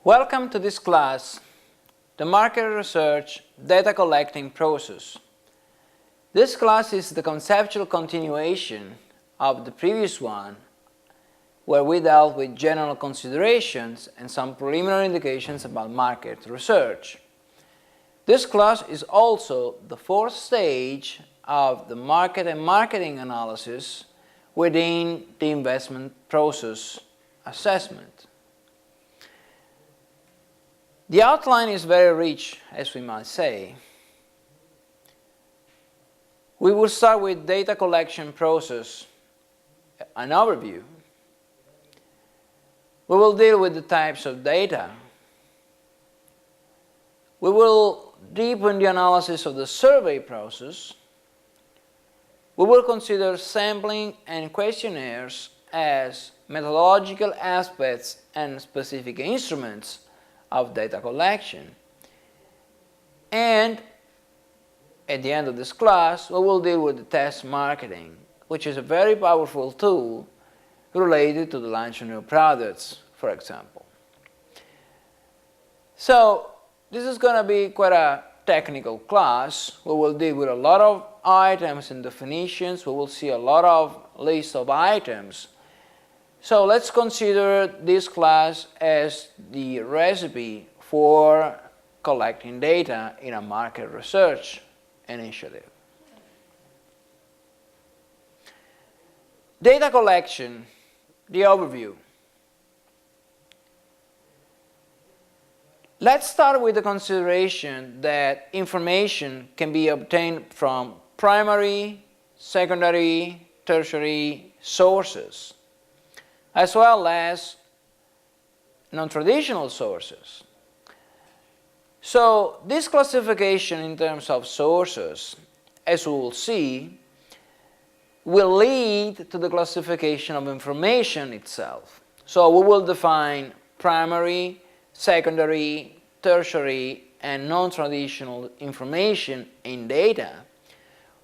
Welcome to this class, the market research data collecting process. This class is the conceptual continuation of the previous one, where we dealt with general considerations and some preliminary indications about market research. This class is also the fourth stage of the market and marketing analysis within the investment process assessment. The outline is very rich, as we might say. We will start with data collection process, an overview. We will deal with the types of data. We will deepen the analysis of the survey process. We will consider sampling and questionnaires as methodological aspects and specific instruments of data collection. And at the end of this class, we will deal with the test marketing, which is a very powerful tool related to the launch of new products, for example. So this is going to be quite a technical class. We will deal with a lot of items and definitions. We will see a lot of lists of items. So let's consider this class as the recipe for collecting data in a market research initiative. Data collection, the overview. Let's start with the consideration that information can be obtained from primary, secondary, tertiary sources, as well as non-traditional sources. So this classification in terms of sources, as we will see, will lead to the classification of information itself. So we will define primary, secondary, tertiary, and non-traditional information in data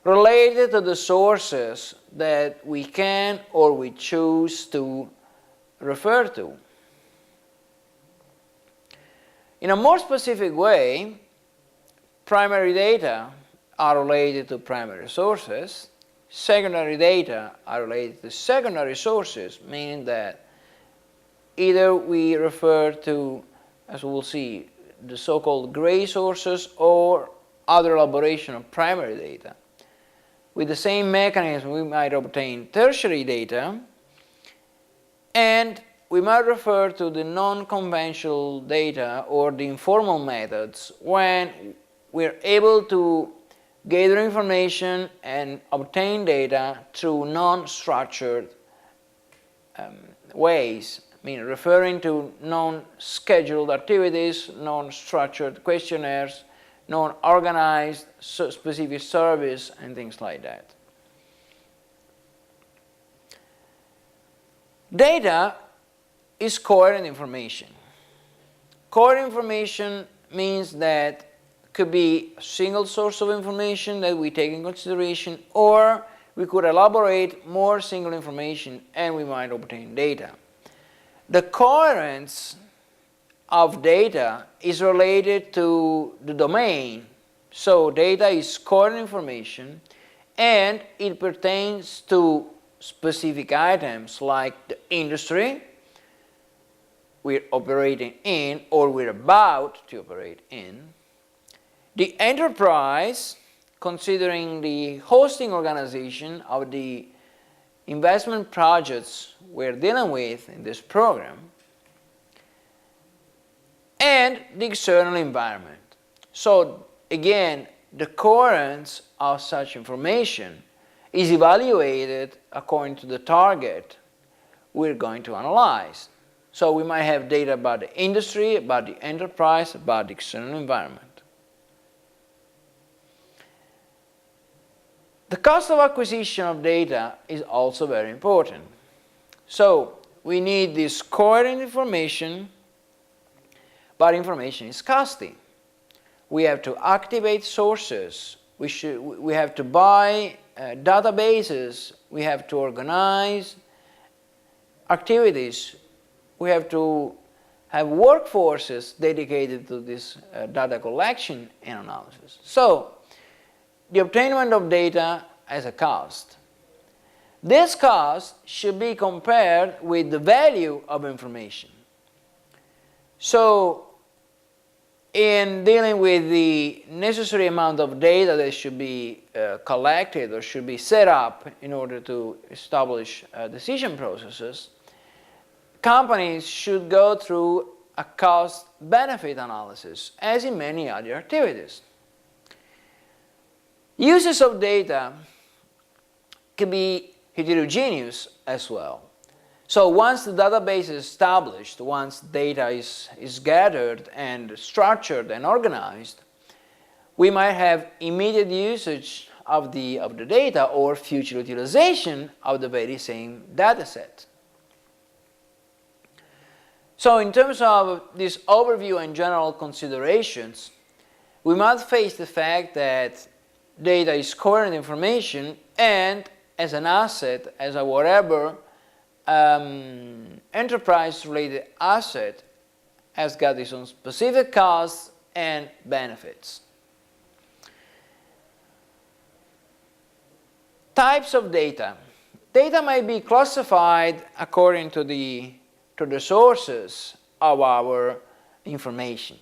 related to the sources that we can or we choose to refer to. In a more specific way, primary data are related to primary sources, secondary data are related to secondary sources, meaning that either we refer to, as we will see, the so-called gray sources or other elaboration of primary data. With the same mechanism, we might obtain tertiary data, and we might refer to the non-conventional data or the informal methods when we're able to gather information and obtain data through non-structured ways. I mean, referring to non-scheduled activities, non-structured questionnaires, non-organized specific service, and things like that. Data is coherent information. Coherent information means that it could be a single source of information that we take in consideration, or we could elaborate more single information and we might obtain data. The coherence of data is related to the domain. So data is coherent information and it pertains to specific items like the industry we're operating in or we're about to operate in, the enterprise, considering the hosting organization of the investment projects we're dealing with in this program, and the external environment. So again, the coherence of such information is evaluated according to the target we're going to analyze. So we might have data about the industry, about the enterprise, about the external environment. The cost of acquisition of data is also very important. So we need this coherent information, but information is costly. We have to activate sources. We have to buy databases. We have to organize activities. We have to have workforces dedicated to this data collection and analysis. So, the obtainment of data has a cost. This cost should be compared with the value of information. So, in dealing with the necessary amount of data that should be collected or should be set up in order to establish decision processes, companies should go through a cost-benefit analysis, as in many other activities. Uses of data can be heterogeneous as well. So once the database is established, once data is gathered and structured and organized, we might have immediate usage of the data or future utilization of the very same data set. So in terms of this overview and general considerations, we must face the fact that data is coherent information and as an asset, as a whatever enterprise-related asset, has got its own specific costs and benefits. Types of data. Data may be classified according to the sources of our information.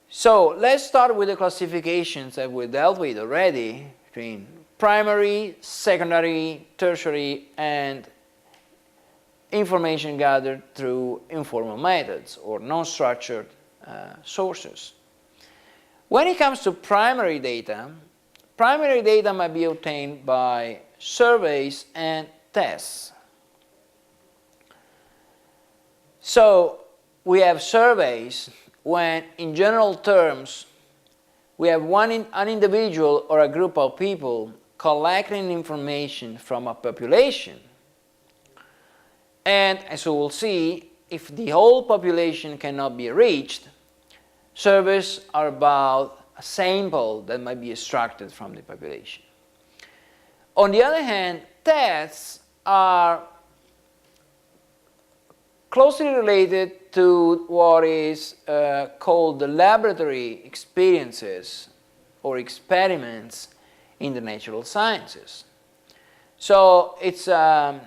So let's start with the classifications that we dealt with already between primary, secondary, tertiary, and information gathered through informal methods or non-structured sources. When it comes to primary data might be obtained by surveys and tests. So we have surveys when, in general terms, we have an individual or a group of people collecting information from a population. And as we will see, if the whole population cannot be reached, surveys are about a sample that might be extracted from the population. On the other hand, tests are closely related to what is called the laboratory experiences or experiments in the natural sciences. So it's a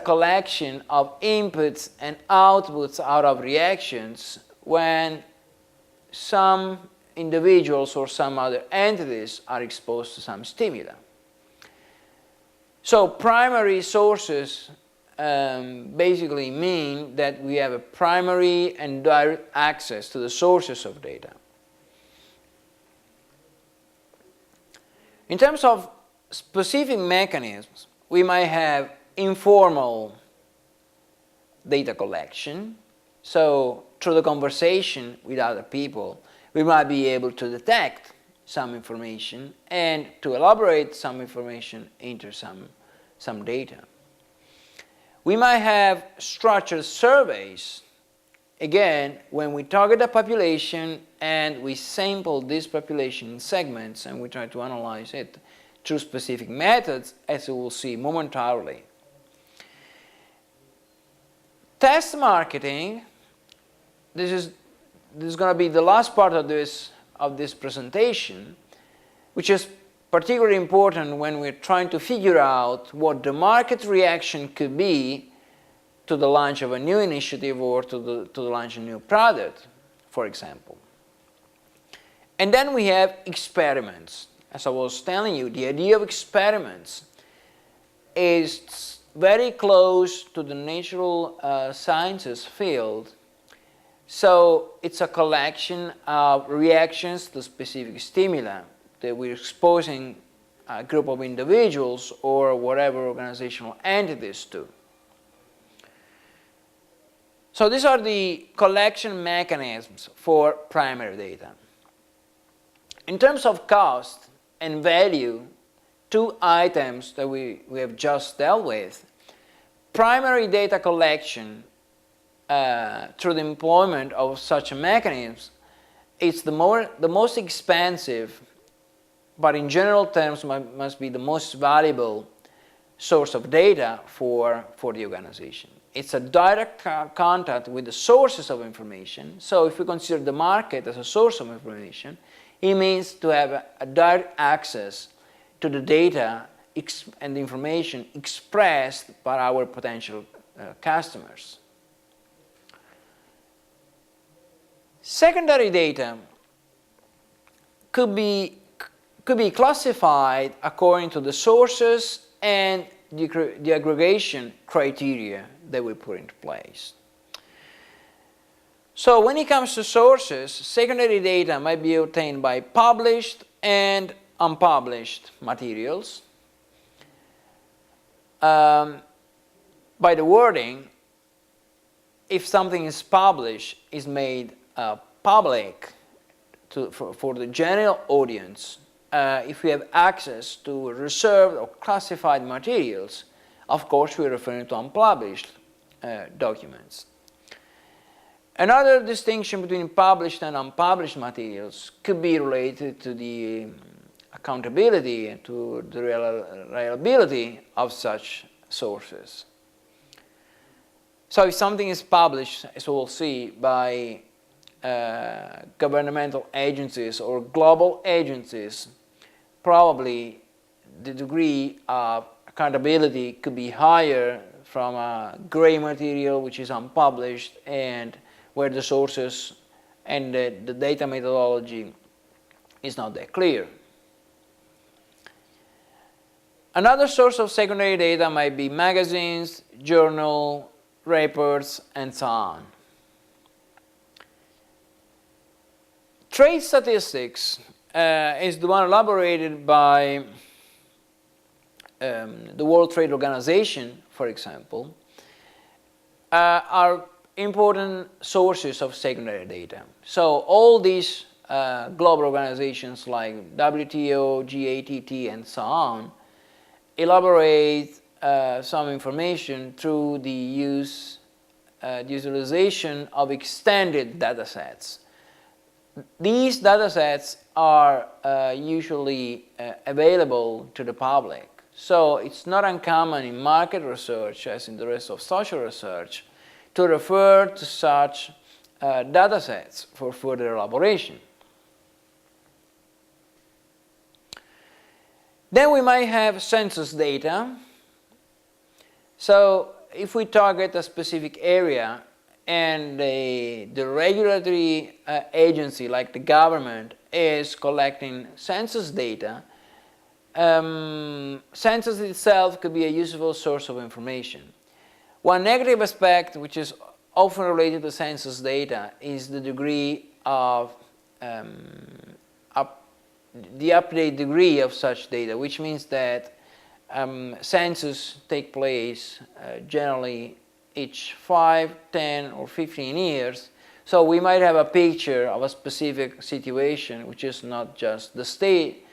collection of inputs and outputs out of reactions when some individuals or some other entities are exposed to some stimuli. So primary sources basically mean that we have a primary and direct access to the sources of data. In terms of specific mechanisms, we might have informal data collection. So through the conversation with other people, we might be able to detect some information and to elaborate some information into some data. We might have structured surveys, again, when we target a population and we sample this population in segments and we try to analyze it through specific methods, as we will see momentarily. Test marketing, this is going to be the last part of this presentation, which is particularly important when we're trying to figure out what the market reaction could be to the launch of a new initiative or to the launch of a new product, for example. And then we have experiments. As I was telling you, the idea of experiments is very close to the natural sciences field. So it's a collection of reactions to specific stimuli that we're exposing a group of individuals or whatever organizational entities to. So these are the collection mechanisms for primary data. In terms of cost and value, two items that we have just dealt with. Primary data collection through the employment of such mechanisms is the most expensive, but in general terms must be the most valuable source of data for the organization. it's a direct contact with the sources of information. So if we consider the market as a source of information, it means to have a direct access to the data and the information expressed by our potential customers. Secondary data could be classified according to the sources and the aggregation criteria that we put into place. So when it comes to sources, secondary data might be obtained by published and unpublished materials. By the wording, if something is published, is made public for the general audience. If we have access to reserved or classified materials, of course we're referring to unpublished documents. Another distinction between published and unpublished materials could be related to the accountability and to the reliability of such sources. So if something is published, as we'll see, by governmental agencies or global agencies, probably the degree of accountability could be higher from a gray material which is unpublished and where the sources and the data methodology is not that clear. Another source of secondary data might be magazines, journal, reports, and so on. Trade statistics is the one elaborated by the World Trade Organization, for example, are important sources of secondary data. So all these global organizations like WTO, GATT, and so on elaborate some information through the utilization of extended data sets. These data sets are usually available to the public. So it's not uncommon in market research, as in the rest of social research, to refer to such data sets for further elaboration. Then we might have census data. So if we target a specific area and the regulatory agency, like the government, is collecting census data, census itself could be a useful source of information. One negative aspect, which is often related to census data, is the degree of the update degree of such data, which means that census take place generally each 5, 10, or 15 years. So we might have a picture of a specific situation, which is not just the state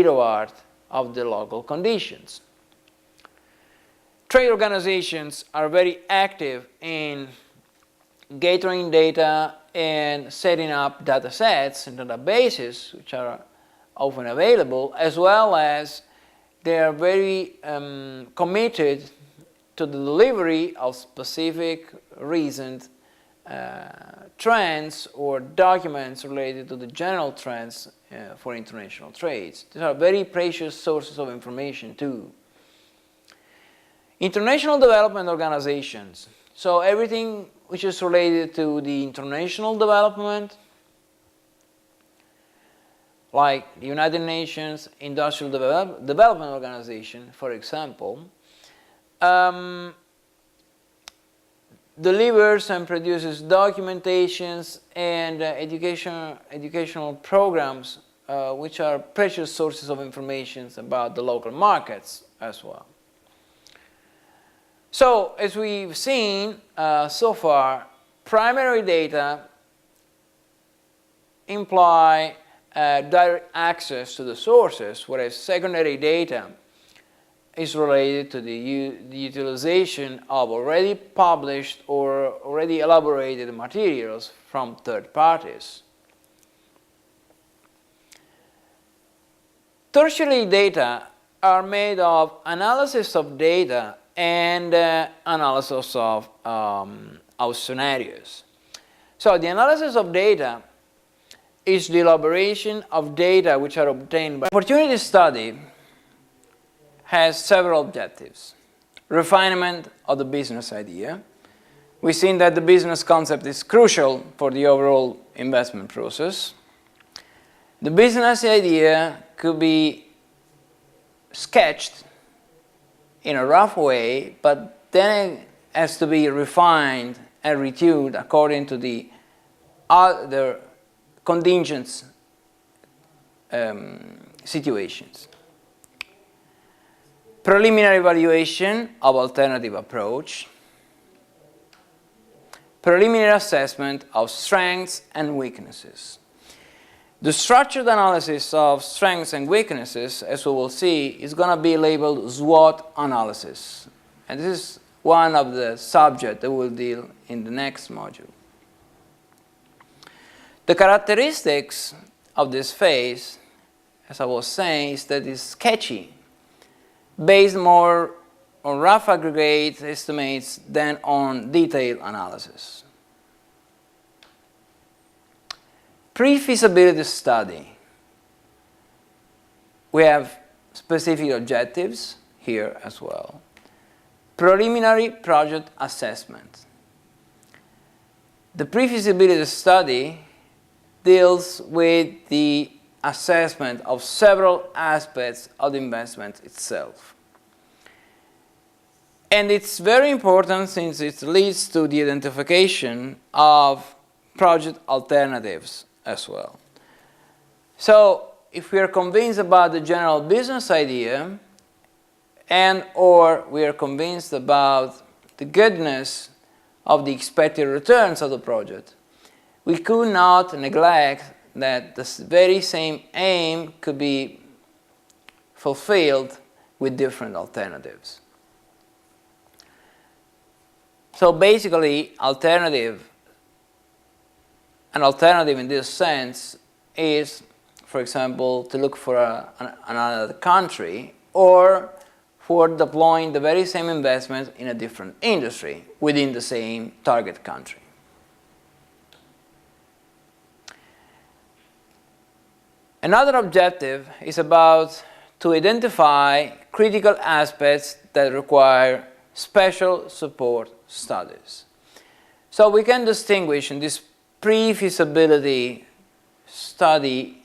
of art of the local conditions. Trade organizations are very active in gathering data and setting up data sets and databases, which are often available, as well as they are very committed to the delivery of specific recent trends or documents related to the general trends for international trades. These are very precious sources of information too. International development organizations. So everything which is related to the international development, like the United Nations Industrial Development Organization, for example, delivers and produces documentations and educational programs which are precious sources of information about the local markets as well. So, as we've seen so far, primary data imply direct access to the sources, whereas secondary data is related to the utilization of already published or already elaborated materials from third parties. Tertiary data are made of analysis of data and analysis of scenarios. So the analysis of data is the elaboration of data which are obtained by opportunity study. Has several objectives. Refinement of the business idea. We've seen that the business concept is crucial for the overall investment process. The business idea could be sketched in a rough way, but then it has to be refined and retuned according to the other contingent situations. Preliminary evaluation of alternative approach. Preliminary assessment of strengths and weaknesses. The structured analysis of strengths and weaknesses, as we will see, is going to be labeled SWOT analysis. And this is one of the subjects that we'll deal in the next module. The characteristics of this phase, as I was saying, is that it's sketchy, based more on rough aggregate estimates than on detailed analysis. Pre-feasibility study. We have specific objectives here as well. Preliminary project assessment. The pre-feasibility study deals with the assessment of several aspects of the investment itself. And it's very important since it leads to the identification of project alternatives as well. So if we are convinced about the general business idea and or we are convinced about the goodness of the expected returns of the project, we could not neglect that this very same aim could be fulfilled with different alternatives. So basically, an alternative in this sense is, for example, to look for another country or for deploying the very same investment in a different industry within the same target country. Another objective is about to identify critical aspects that require special support studies. So we can distinguish in this pre-feasibility study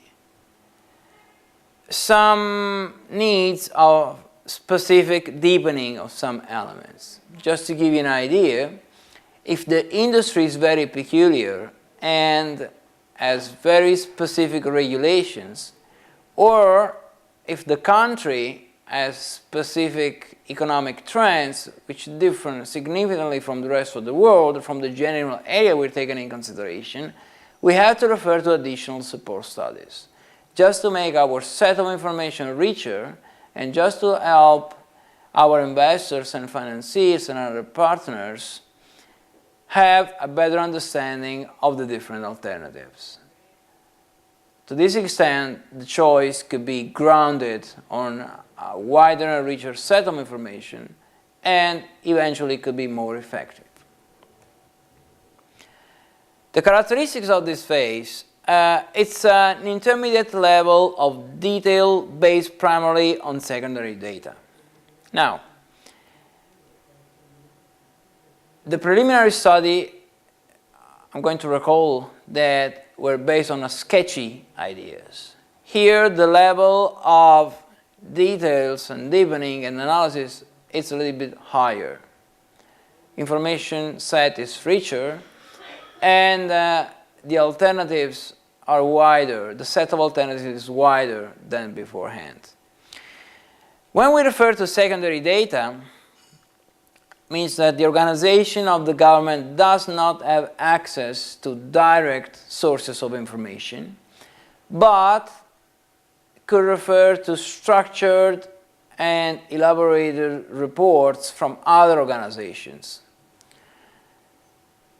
some needs of specific deepening of some elements. Just to give you an idea, if the industry is very peculiar and has very specific regulations, or if the country has specific economic trends which differ significantly from the rest of the world, from the general area we're taking in consideration, we have to refer to additional support studies, just to make our set of information richer and just to help our investors and financiers and other partners have a better understanding of the different alternatives. To this extent, the choice could be grounded on a wider and richer set of information and eventually could be more effective. The characteristics of this phase, it's an intermediate level of detail based primarily on secondary data. Now, the preliminary study, I'm going to recall that were based on a sketchy ideas. Here, the level of details and deepening and analysis is a little bit higher. Information set is richer, and the alternatives are wider. The set of alternatives is wider than beforehand. When we refer to secondary data, means that the organization of the government does not have access to direct sources of information, but could refer to structured and elaborated reports from other organizations,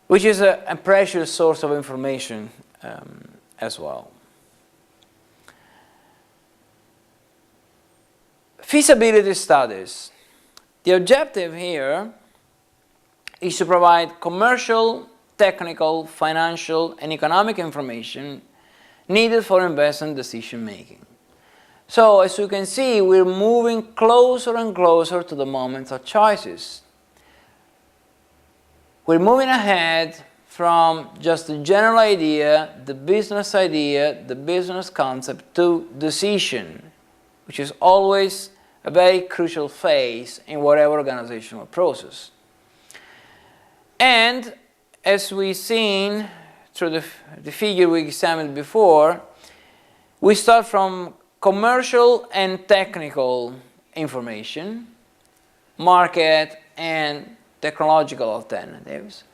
which is a precious source of information as well. Feasibility studies. The objective here is to provide commercial, technical, financial, and economic information needed for investment decision making. So, as you can see, we're moving closer and closer to the moment of choices. We're moving ahead from just the general idea, the business concept, to decision, which is always a very crucial phase in whatever organizational process. And as we've seen through the figure we examined before, we start from commercial and technical information, market and technological alternatives,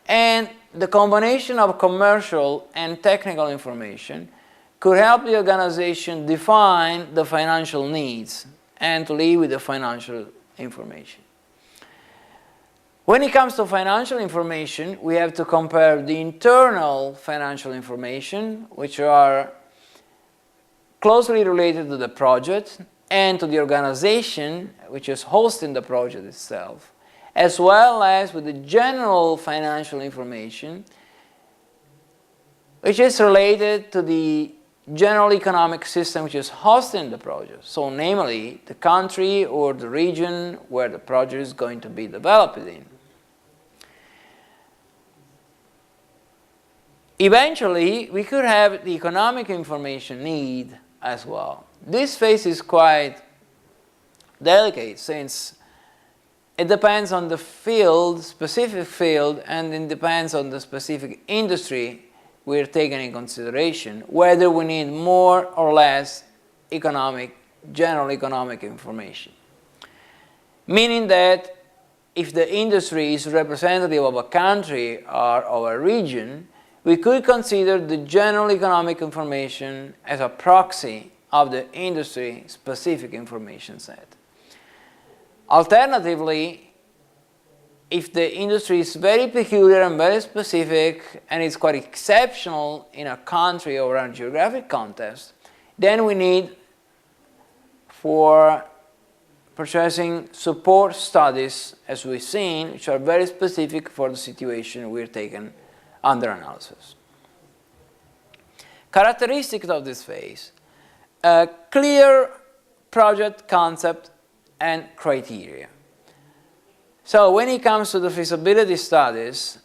and the combination of commercial and technical information could help the organization define the financial needs and to live with the financial information. When it comes to financial information, we have to compare the internal financial information, which are closely related to the project and to the organization, which is hosting the project itself, as well as with the general financial information, which is related to the general economic system which is hosting the project. So, namely, the country or the region where the project is going to be developed in. Eventually, we could have the economic information need as well. This phase is quite delicate since it depends on the field, specific field, and it depends on the specific industry we're taking in consideration, whether we need more or less general economic information. Meaning that if the industry is representative of a country or of a region, we could consider the general economic information as a proxy of the industry-specific information set. Alternatively, if the industry is very peculiar and very specific and it's quite exceptional in a country or a geographic context, then we need for purchasing support studies, as we've seen, which are very specific for the situation we're taking under analysis. Characteristics of this phase: a clear project concept and criteria. So when it comes to the feasibility studies,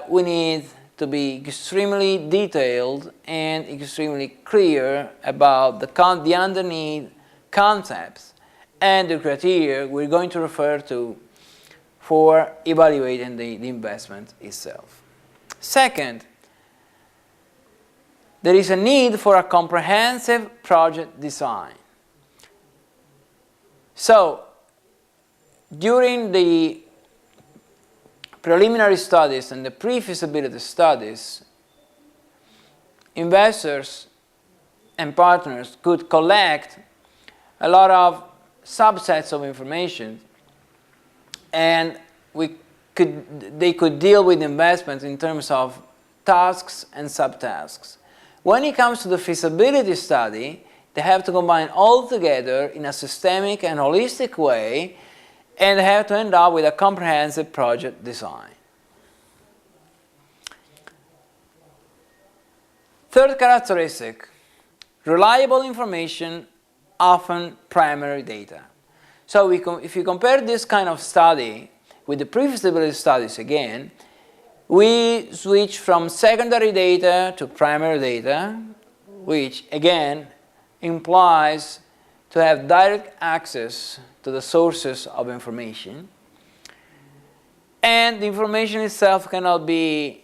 we need to be extremely detailed and extremely clear about the underneath concepts and the criteria we're going to refer to for evaluating the investment itself. Second, there is a need for a comprehensive project design. So, during the preliminary studies and the pre-feasibility studies, investors and partners could collect a lot of subsets of information, and they could deal with investments in terms of tasks and subtasks. When it comes to the feasibility study, they have to combine all together in a systemic and holistic way, and they have to end up with a comprehensive project design. Third characteristic: reliable information, often primary data. So if you compare this kind of study with the pre-feasibility studies again, we switch from secondary data to primary data, which again implies to have direct access to the sources of information. And the information itself cannot be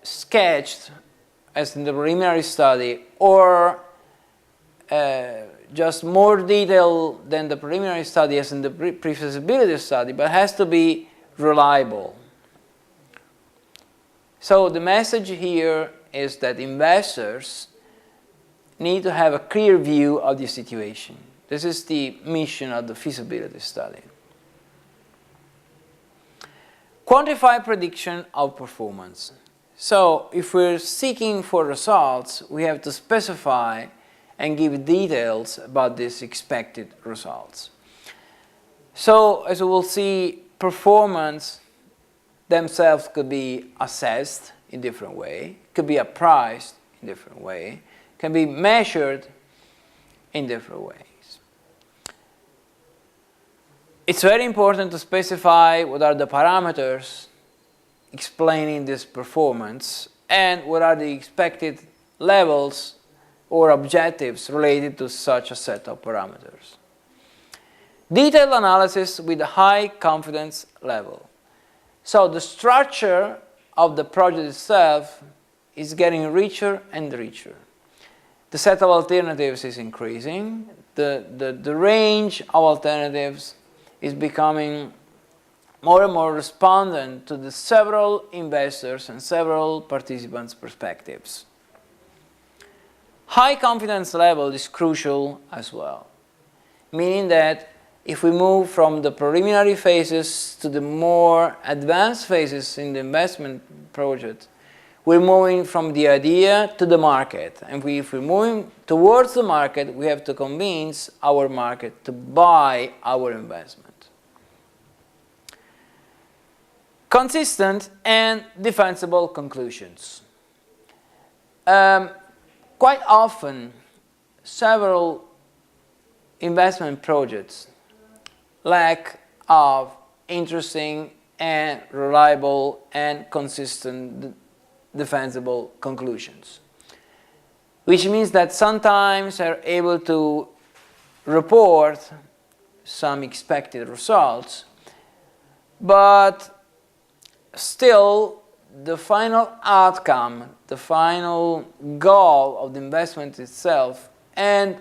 sketched as in the preliminary study, or just more detailed than the preliminary study as in the pre-feasibility study, but has to be reliable. So the message here is that investors need to have a clear view of the situation. This is the mission of the feasibility study. Quantify prediction of performance. So if we're seeking for results, we have to specify and give details about these expected results. So, as we will see, performance themselves could be assessed in different way, could be appraised in different way, can be measured in different ways. It's very important to specify what are the parameters explaining this performance and what are the expected levels or objectives related to such a set of parameters. Detailed analysis with a high confidence level. So the structure of the project itself is getting richer and richer. The set of alternatives is increasing. The range of alternatives is becoming more and more respondent to the several investors and several participants' perspectives. High confidence level is crucial as well, meaning that if we move from the preliminary phases to the more advanced phases in the investment project, we're moving from the idea to the market. And if we're moving towards the market, we have to convince our market to buy our investment. Consistent and defensible conclusions. Quite often, several investment projects lack of interesting and reliable and consistent defensible conclusions, which means that sometimes are able to report some expected results, but still the final outcome, the final goal of the investment itself, and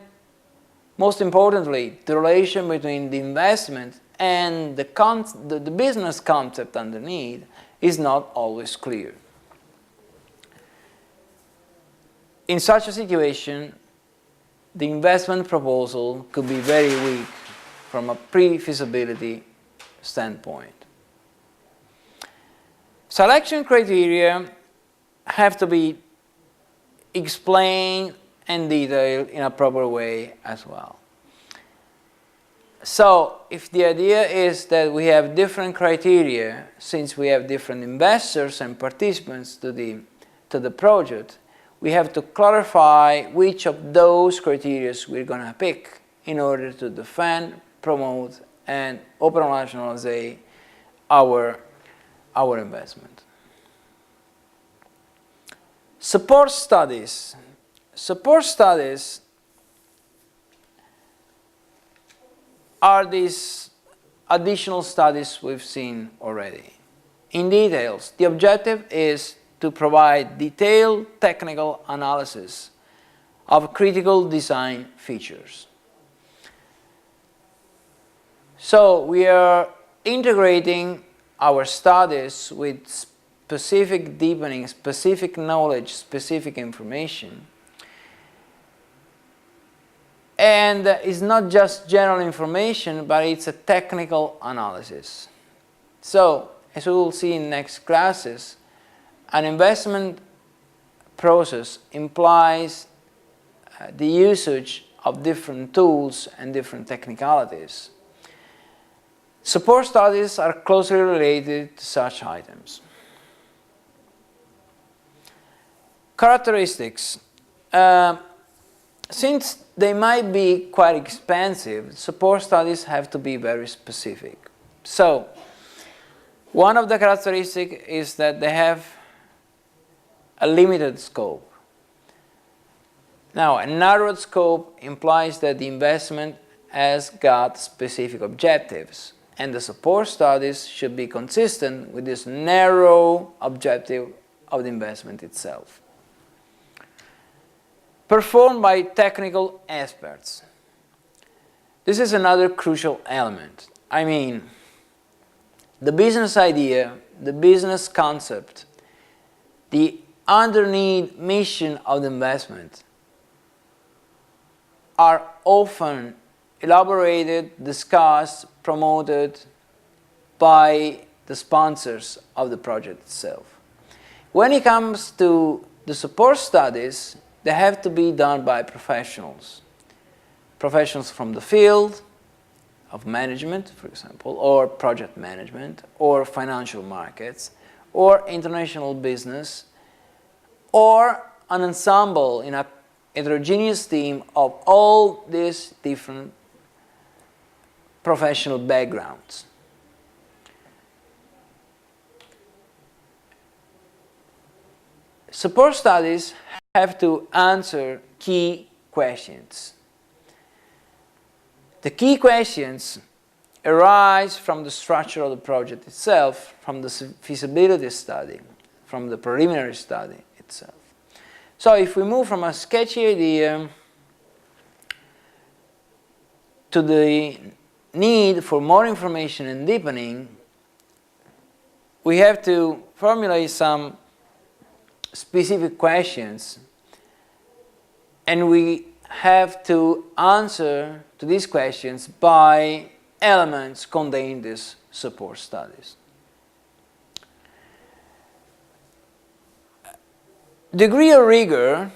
most importantly, the relation between the investment and the business concept underneath is not always clear. In such a situation, the investment proposal could be very weak from a pre-feasibility standpoint. Selection criteria have to be explained and detailed in a proper way as well. So, if the idea is that we have different criteria, since we have different investors and participants to the project, we have to clarify which of those criteria we're going to pick in order to defend, promote, and operationalize our investment. Support studies. Support studies are these additional studies we've seen already. In details, the objective is to provide detailed technical analysis of critical design features. So we are integrating our studies with specific deepening, specific knowledge, specific information. And it's not just general information, but it's a technical analysis. So, as we will see in next classes, an investment process implies the usage of different tools and different technicalities. Support studies are closely related to such items. Characteristics. Since they might be quite expensive, support studies have to be very specific. So, one of the characteristics is that they have a limited scope. Now, a narrowed scope implies that the investment has got specific objectives, and the support studies should be consistent with this narrow objective of the investment itself. Performed by technical experts. This is another crucial element. I mean, the business idea, the business concept, the underneath mission of the investment are often elaborated, discussed, promoted by the sponsors of the project itself. When it comes to the support studies, they have to be done by professionals. Professionals from the field, of management, for example, or project management, or financial markets, or international business, or an ensemble in a heterogeneous team of all these different professional backgrounds. Support studies have to answer key questions. The key questions arise from the structure of the project itself, from the feasibility study, from the preliminary study itself. So if we move from a sketchy idea to the need for more information and deepening, we have to formulate some specific questions, and we have to answer to these questions by elements contained in these support studies. Degree of rigor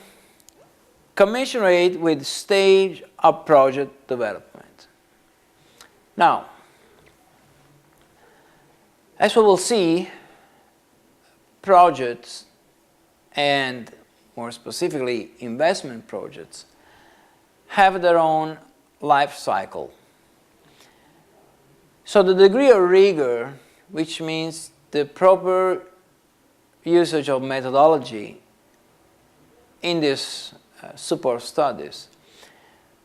commensurate with stage of project development. Now, as we will see, projects, and more specifically investment projects, have their own life cycle. So the degree of rigor, which means the proper usage of methodology in these support studies,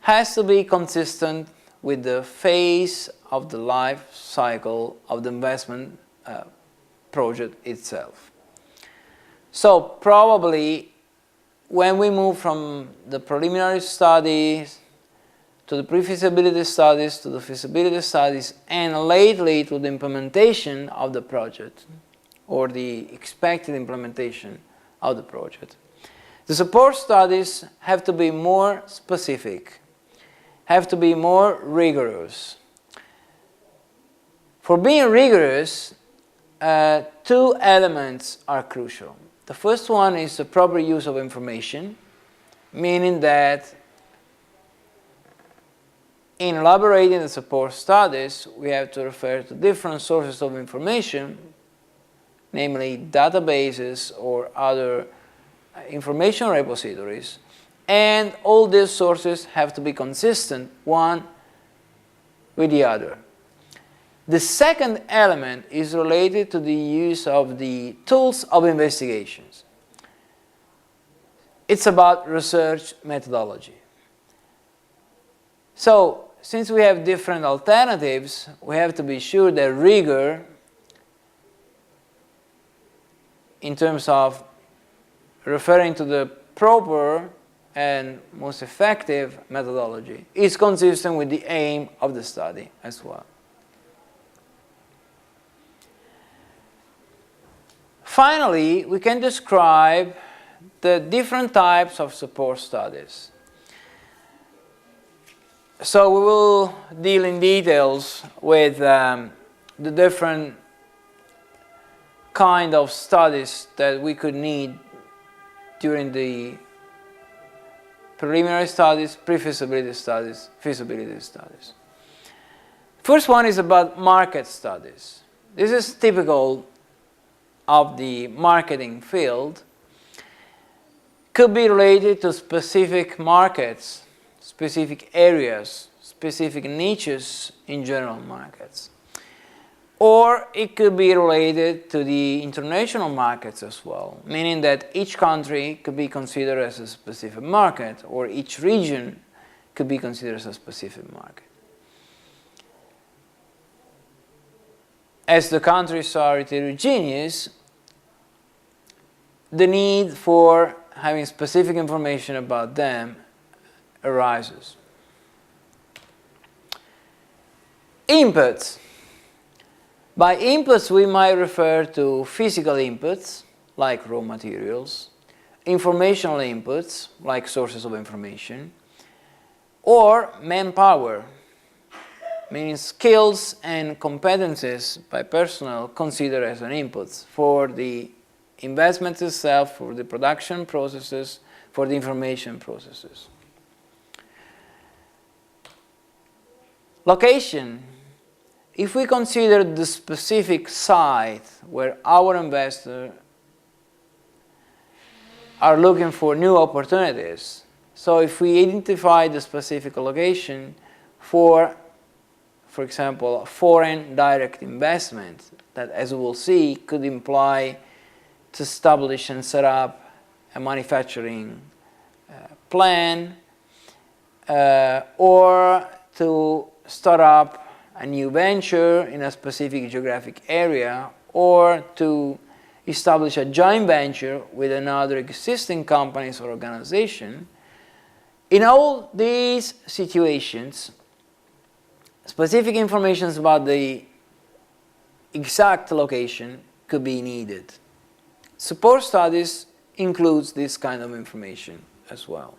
has to be consistent with the phase of the life cycle of the investment project itself. So probably when we move from the preliminary studies to the pre-feasibility studies to the feasibility studies and lately to the implementation of the project or the expected implementation of the project, the support studies have to be more specific, have to be more rigorous. For being rigorous, two elements are crucial. The first one is the proper use of information, meaning that in elaborating the support studies, we have to refer to different sources of information, namely databases or other information repositories, and all these sources have to be consistent one with the other. The second element is related to the use of the tools of investigations. It's about research methodology. So, since we have different alternatives, we have to be sure that rigor, in terms of referring to the proper and most effective methodology, is consistent with the aim of the study as well. Finally, we can describe the different types of support studies. So we will deal in details with the different kind of studies that we could need during the preliminary studies, pre-feasibility studies, feasibility studies. First one is about market studies. This is typical of the marketing field. Could be related to specific markets, specific areas, specific niches in general markets. Or it could be related to the international markets as well, meaning that each country could be considered as a specific market, or each region could be considered as a specific market. As the countries are heterogeneous, the need for having specific information about them arises. Inputs. By inputs, we might refer to physical inputs, like raw materials, informational inputs, like sources of information, or manpower, meaning skills and competencies by personnel considered as an input for the investment itself, for the production processes, for the information processes. Location. If we consider the specific site where our investors are looking for new opportunities, so if we identify the specific location for example, a foreign direct investment, that as we will see could imply to establish and set up a manufacturing plan or to start up a new venture in a specific geographic area, or to establish a joint venture with another existing companies or organization. In all these situations, specific information about the exact location could be needed. Support studies includes this kind of information as well.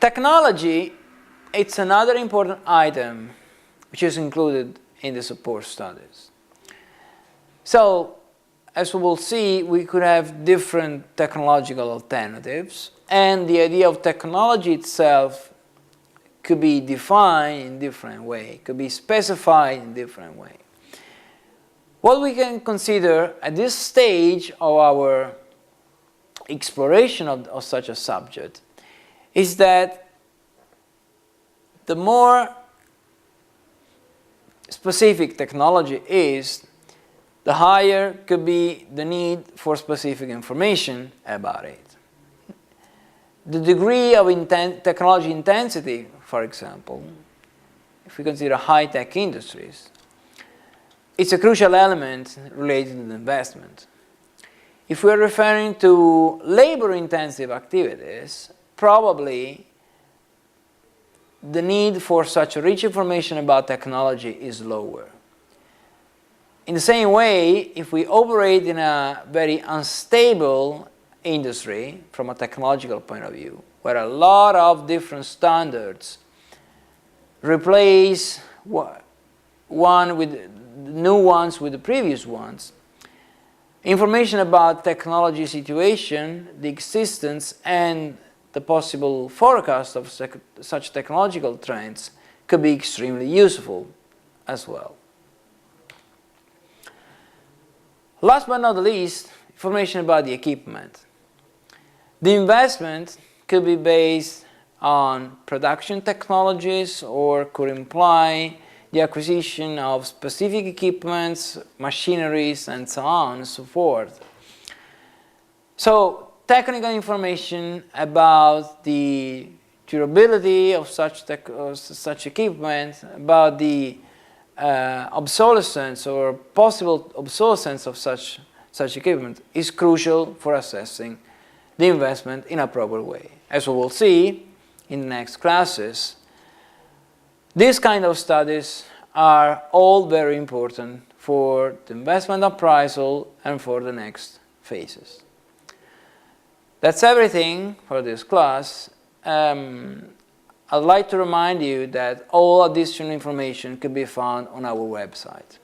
Technology, it's another important item which is included in the support studies. So, as we will see, we could have different technological alternatives, and the idea of technology itself could be defined in different way, could be specified in different way. What we can consider at this stage of our exploration of such a subject is that the more specific technology is, the higher could be the need for specific information about it. The degree of technology intensity, for example, if we consider high-tech industries, it's a crucial element related to the investment. If we're referring to labor-intensive activities, probably the need for such rich information about technology is lower. In the same way, if we operate in a very unstable industry from a technological point of view, where a lot of different standards replace one with new ones with the previous ones, information about technology situation, the existence, and the possible forecast of such technological trends could be extremely useful as well. Last but not least, information about the equipment. The investment could be based on production technologies or could imply the acquisition of specific equipments, machineries, and so on and so forth. So, technical information about the durability of such equipment, about the obsolescence or possible obsolescence of such equipment is crucial for assessing the investment in a proper way. As we will see in the next classes, these kind of studies are all very important for the investment appraisal and for the next phases. That's everything for this class. I'd like to remind you that all additional information can be found on our website.